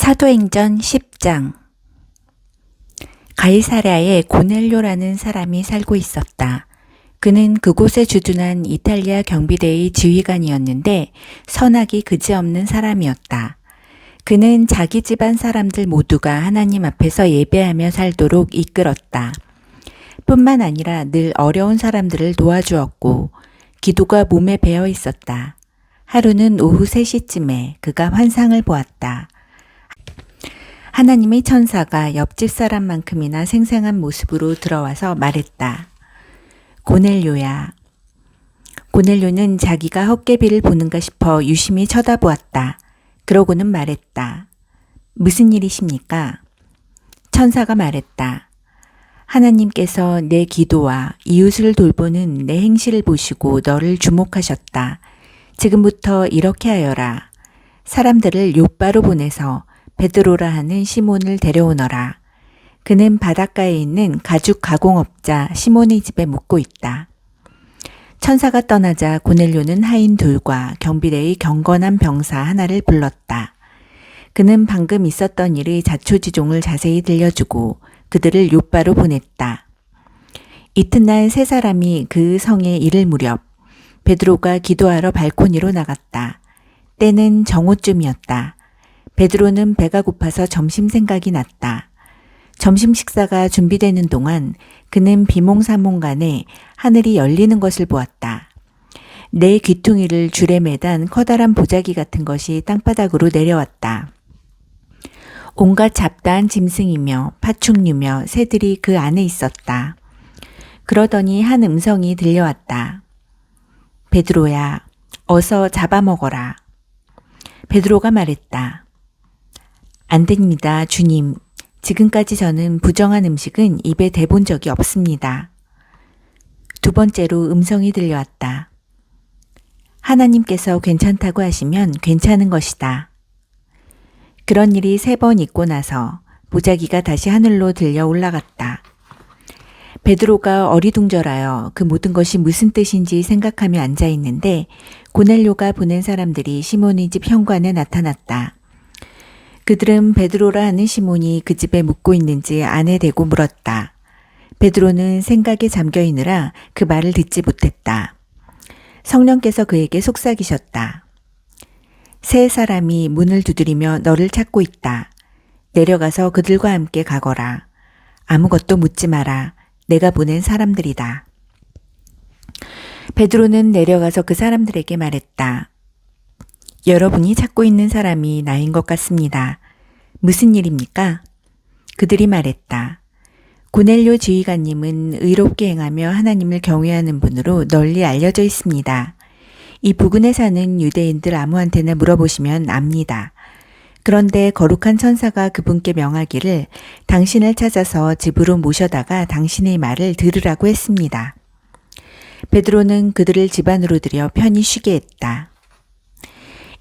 사도행전 10장. 가이사랴에 고넬료라는 사람이 살고 있었다. 그는 그곳에 주둔한 이탈리아 경비대의 지휘관이었는데 선악이 그지없는 사람이었다. 그는 자기 집안 사람들 모두가 하나님 앞에서 예배하며 살도록 이끌었다. 뿐만 아니라 늘 어려운 사람들을 도와주었고 기도가 몸에 배어 있었다. 하루는 오후 3시쯤에 그가 환상을 보았다. 하나님의 천사가 옆집 사람만큼이나 생생한 모습으로 들어와서 말했다. 고넬료야. 고넬료는 자기가 헛개비를 보는가 싶어 유심히 쳐다보았다. 그러고는 말했다. 무슨 일이십니까? 천사가 말했다. 하나님께서 내 기도와 이웃을 돌보는 내 행실을 보시고 너를 주목하셨다. 지금부터 이렇게 하여라. 사람들을 욥바로 보내서 베드로라 하는 시몬을 데려오너라. 그는 바닷가에 있는 가죽 가공업자 시몬의 집에 묵고 있다. 천사가 떠나자 고넬료는 하인 둘과 경비대의 경건한 병사 하나를 불렀다. 그는 방금 있었던 일의 자초지종을 자세히 들려주고 그들을 욥바로 보냈다. 이튿날 세 사람이 그 성에 이를 무렵 베드로가 기도하러 발코니로 나갔다. 때는 정오쯤이었다. 베드로는 배가 고파서 점심 생각이 났다. 점심 식사가 준비되는 동안 그는 비몽사몽간에 하늘이 열리는 것을 보았다. 네 귀퉁이를 줄에 매단 커다란 보자기 같은 것이 땅바닥으로 내려왔다. 온갖 잡다한 짐승이며 파충류며 새들이 그 안에 있었다. 그러더니 한 음성이 들려왔다. 베드로야, 어서 잡아먹어라. 베드로가 말했다. 안 됩니다, 주님. 지금까지 저는 부정한 음식은 입에 대본 적이 없습니다. 두 번째로 음성이 들려왔다. 하나님께서 괜찮다고 하시면 괜찮은 것이다. 그런 일이 3번 있고 나서 보자기가 다시 하늘로 들려 올라갔다. 베드로가 어리둥절하여 그 모든 것이 무슨 뜻인지 생각하며 앉아 있는데 고넬료가 보낸 사람들이 시몬의 집 현관에 나타났다. 그들은 베드로라 하는 시몬이 그 집에 묵고 있는지 안에 대고 물었다. 베드로는 생각에 잠겨 있느라 그 말을 듣지 못했다. 성령께서 그에게 속삭이셨다. 세 사람이 문을 두드리며 너를 찾고 있다. 내려가서 그들과 함께 가거라. 아무것도 묻지 마라. 내가 보낸 사람들이다. 베드로는 내려가서 그 사람들에게 말했다. 여러분이 찾고 있는 사람이 나인 것 같습니다. 무슨 일입니까? 그들이 말했다. 고넬료 지휘관님은 의롭게 행하며 하나님을 경외하는 분으로 널리 알려져 있습니다. 이 부근에 사는 유대인들 아무한테나 물어보시면 압니다. 그런데 거룩한 천사가 그분께 명하기를 당신을 찾아서 집으로 모셔다가 당신의 말을 들으라고 했습니다. 베드로는 그들을 집 안으로 들여 편히 쉬게 했다.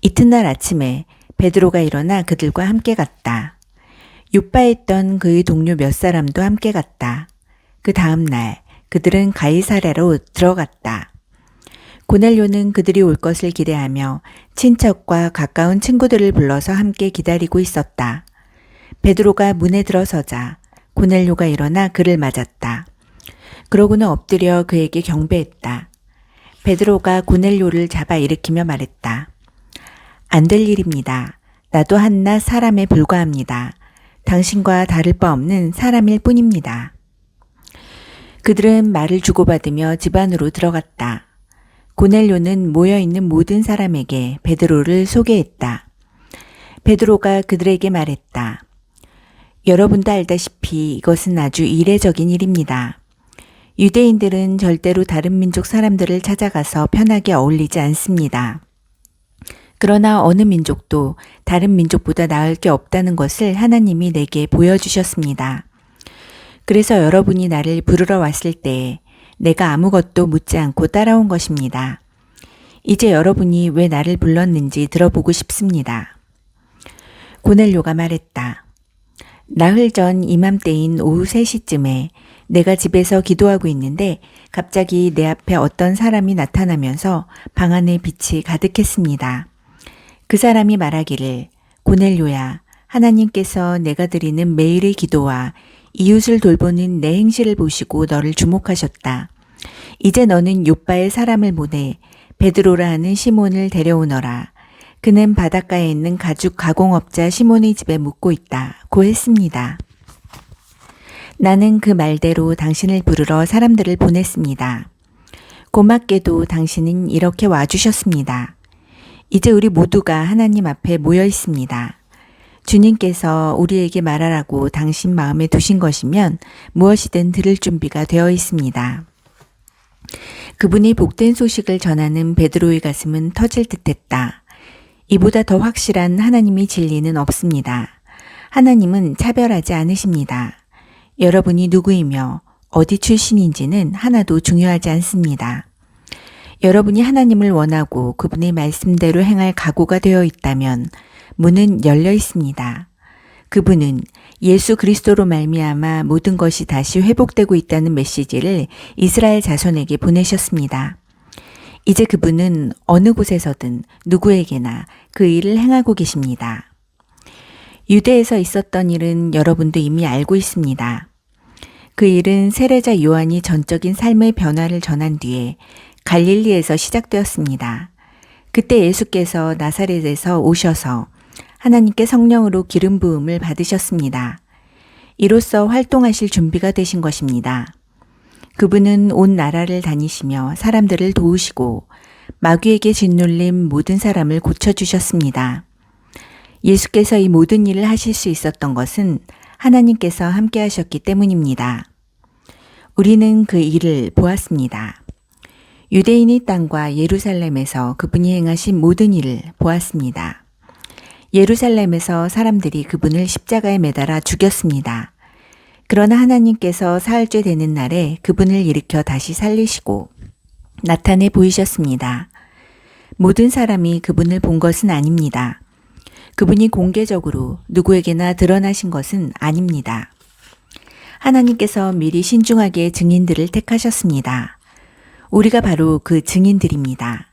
이튿날 아침에 베드로가 일어나 그들과 함께 갔다. 욥바에 있던 그의 동료 몇 사람도 함께 갔다. 그 다음 날 그들은 가이사랴로 들어갔다. 고넬료는 그들이 올 것을 기대하며 친척과 가까운 친구들을 불러서 함께 기다리고 있었다. 베드로가 문에 들어서자 고넬료가 일어나 그를 맞았다. 그러고는 엎드려 그에게 경배했다. 베드로가 고넬료를 잡아 일으키며 말했다. 안 될 일입니다. 나도 한낱 사람에 불과합니다. 당신과 다를 바 없는 사람일 뿐입니다. 그들은 말을 주고받으며 집 안으로 들어갔다. 고넬료는 모여있는 모든 사람에게 베드로를 소개했다. 베드로가 그들에게 말했다. 여러분도 알다시피 이것은 아주 이례적인 일입니다. 유대인들은 절대로 다른 민족 사람들을 찾아가서 편하게 어울리지 않습니다. 그러나 어느 민족도 다른 민족보다 나을 게 없다는 것을 하나님이 내게 보여주셨습니다. 그래서 여러분이 나를 부르러 왔을 때에 내가 아무것도 묻지 않고 따라온 것입니다. 이제 여러분이 왜 나를 불렀는지 들어보고 싶습니다. 고넬료가 말했다. 나흘 전 이맘때인 오후 3시쯤에 내가 집에서 기도하고 있는데 갑자기 내 앞에 어떤 사람이 나타나면서 방 안에 빛이 가득했습니다. 그 사람이 말하기를 고넬료야, 하나님께서 내가 드리는 매일의 기도와 이웃을 돌보는 내 행실을 보시고 너를 주목하셨다. 이제 너는 요빠에 사람을 보내 베드로라 하는 시몬을 데려오너라. 그는 바닷가에 있는 가죽 가공업자 시몬의 집에 묵고 있다. 고 했습니다. 나는 그 말대로 당신을 부르러 사람들을 보냈습니다. 고맙게도 당신은 이렇게 와주셨습니다. 이제 우리 모두가 하나님 앞에 모여 있습니다. 주님께서 우리에게 말하라고 당신 마음에 두신 것이면 무엇이든 들을 준비가 되어 있습니다. 그분이 복된 소식을 전하는 베드로의 가슴은 터질 듯했다. 이보다 더 확실한 하나님의 진리는 없습니다. 하나님은 차별하지 않으십니다. 여러분이 누구이며 어디 출신인지는 하나도 중요하지 않습니다. 여러분이 하나님을 원하고 그분의 말씀대로 행할 각오가 되어 있다면 문은 열려 있습니다. 그분은 예수 그리스도로 말미암아 모든 것이 다시 회복되고 있다는 메시지를 이스라엘 자손에게 보내셨습니다. 이제 그분은 어느 곳에서든 누구에게나 그 일을 행하고 계십니다. 유대에서 있었던 일은 여러분도 이미 알고 있습니다. 그 일은 세례자 요한이 전적인 삶의 변화를 전한 뒤에 갈릴리에서 시작되었습니다. 그때 예수께서 나사렛에서 오셔서 하나님께 성령으로 기름 부음을 받으셨습니다. 이로써 활동하실 준비가 되신 것입니다. 그분은 온 나라를 다니시며 사람들을 도우시고 마귀에게 짓눌린 모든 사람을 고쳐주셨습니다. 예수께서 이 모든 일을 하실 수 있었던 것은 하나님께서 함께 하셨기 때문입니다. 우리는 그 일을 보았습니다. 유대인의 땅과 예루살렘에서 그분이 행하신 모든 일을 보았습니다. 예루살렘에서 사람들이 그분을 십자가에 매달아 죽였습니다. 그러나 하나님께서 사흘째 되는 날에 그분을 일으켜 다시 살리시고 나타내 보이셨습니다. 모든 사람이 그분을 본 것은 아닙니다. 그분이 공개적으로 누구에게나 드러나신 것은 아닙니다. 하나님께서 미리 신중하게 증인들을 택하셨습니다. 우리가 바로 그 증인들입니다.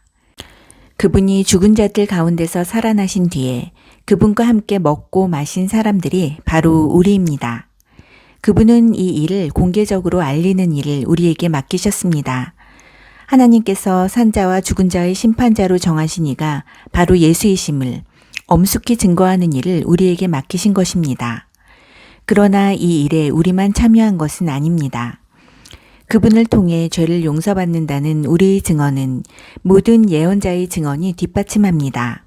그분이 죽은 자들 가운데서 살아나신 뒤에 그분과 함께 먹고 마신 사람들이 바로 우리입니다. 그분은 이 일을 공개적으로 알리는 일을 우리에게 맡기셨습니다. 하나님께서 산자와 죽은 자의 심판자로 정하신 이가 바로 예수이심을 엄숙히 증거하는 일을 우리에게 맡기신 것입니다. 그러나 이 일에 우리만 참여한 것은 아닙니다. 그분을 통해 죄를 용서받는다는 우리의 증언은 모든 예언자의 증언이 뒷받침합니다.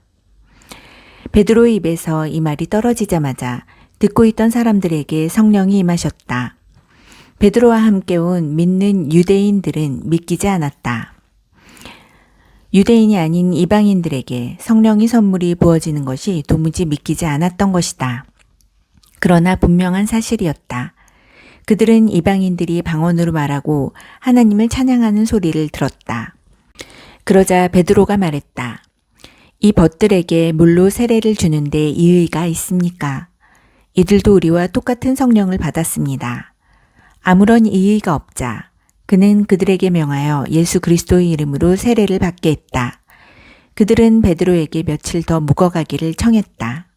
베드로의 입에서 이 말이 떨어지자마자 듣고 있던 사람들에게 성령이 임하셨다. 베드로와 함께 온 믿는 유대인들은 믿기지 않았다. 유대인이 아닌 이방인들에게 성령의 선물이 부어지는 것이 도무지 믿기지 않았던 것이다. 그러나 분명한 사실이었다. 그들은 이방인들이 방언으로 말하고 하나님을 찬양하는 소리를 들었다. 그러자 베드로가 말했다. 이 벗들에게 물로 세례를 주는데 이의가 있습니까? 이들도 우리와 똑같은 성령을 받았습니다. 아무런 이의가 없자 그는 그들에게 명하여 예수 그리스도의 이름으로 세례를 받게 했다. 그들은 베드로에게 며칠 더 묵어가기를 청했다.